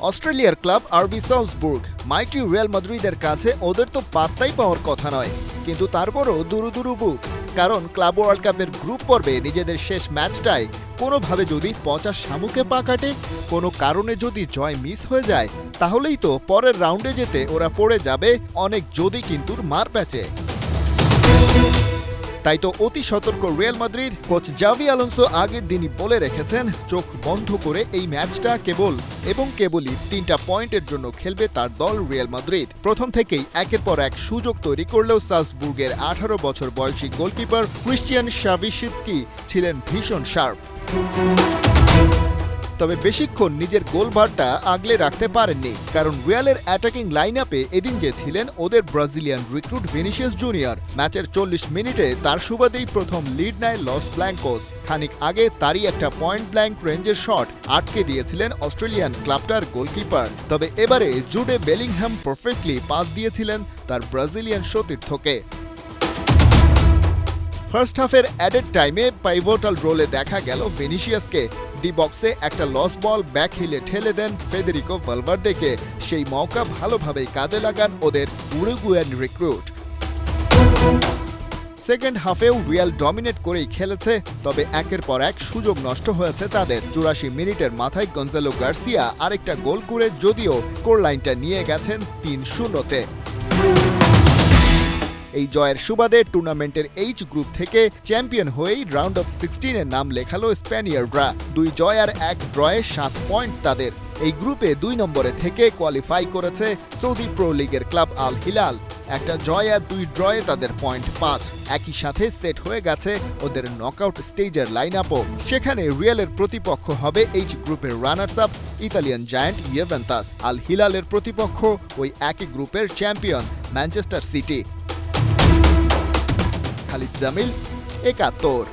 অস্ট্রেলিয়ার ক্লাব আরবি Salzburg মাইটি Real মাদ্রিদের কাছে ওদের তো পাত্তাই পাওয়ার কথা নয়, কিন্তু তারপরও দুরু বুক। কারণ ক্লাব ওয়ার্ল্ড কাপের গ্রুপ পর্বে নিজেদের শেষ ম্যাচটায় কোনোভাবে যদি পচা শামুকে পা কাটে, কোনো কারণে যদি জয় মিস হয়ে যায়, তাহলেই তো পরের রাউন্ডে যেতে ওরা পড়ে যাবে অনেক যদি কিন্তুর মার প্যাচে। তাই তো অতি সতর্ক Real Madrid. Coach Xavi Alonso আগের দিনই বলে রেখেছেন, চোখ বন্ধ করে এই ম্যাচটা কেবলই 3টা পয়েন্টের জন্য খেলবে তার দল রিয়াল মাদ্রিদ। প্রথম থেকেই একের পর এক সুযোগ তৈরি করলেও সালজবুর্গের 18 বছর বয়সী গোলকিপার ক্রিস্টিয়ান শাভিশিৎস্কি ছিলেন ভীষণ শার্প। তবে বেশিক্ষণ নিজের গোলভারটা আগলে রাখতে পারেননি, কারণ রিয়ালের অ্যাটাকিং লাইন আপে এদিন যে ছিলেন ওদের ব্রাজিলিয়ান রিক্রুট ভিনিসিয়াস জুনিয়র। ম্যাচের 40 মিনিটে তার সুবাদেই প্রথম লিড নেয় লস ব্ল্যাঙ্কোস। খানিক আগে তারই একটা পয়েন্ট ব্ল্যাঙ্ক রেঞ্জের শট আটকে দিয়েছিলেন অস্ট্রেলিয়ান ক্লাবটার গোলকিপার। তবে এবারে জুডে বেলিংহ্যাম পারফেক্টলি পাস দিয়েছিলেন তার ব্রাজিলিয়ান সতীর্থকে। ফার্স্ট হাফের অ্যাডেড টাইমে পাইভোটাল রোলে দেখা গেল ভিনিসিয়াসকে। ডি বক্সে একটা লস বল ব্যাক হিলে ঠেলে দেন ফেদেরিকো ভালভার্দেকে। সেই মৌকা ভালোভাবেই কাজে লাগান ওদের উরুগুয়ান রিক্রুট। সেকেন্ড হাফেও রিয়াল ডমিনেট করেই খেলেছে, তবে একের পর এক সুযোগ নষ্ট হয়েছে তাদের। 84 মিনিটের মাথায় গঞ্জালো গার্সিয়া আরেকটা গোল করে যদিও স্কোর লাইনটা নিয়ে গেছেন 3-0-তে। এই জয়ের সুবাদে টুর্নামেন্টের এইচ গ্রুপ থেকে চ্যাম্পিয়ন হয়েই রাউন্ড অফ 16-এ নাম লেখালো স্প্যানিয়ার্ডরা। 2 জয় আর 1 ড্রয়ে 7 পয়েন্ট তাদের। এই গ্রুপে 2 নম্বরে থেকে কোয়ালিফাই করেছে সৌদি প্রো লিগের ক্লাব আল হিলাল। একটা জয় আর 2 ড্রয়ে তাদের পয়েন্ট 5। একই সাথে সেট হয়ে গেছে ওদের নকআউট স্টেজের লাইন আপও। সেখানে রিয়ালের প্রতিপক্ষ হবে এইচ গ্রুপের runners up Italian giant Juventus. Al হিলালের প্রতিপক্ষ ওই একই গ্রুপের champion Manchester City. Khalid Jamil, 71।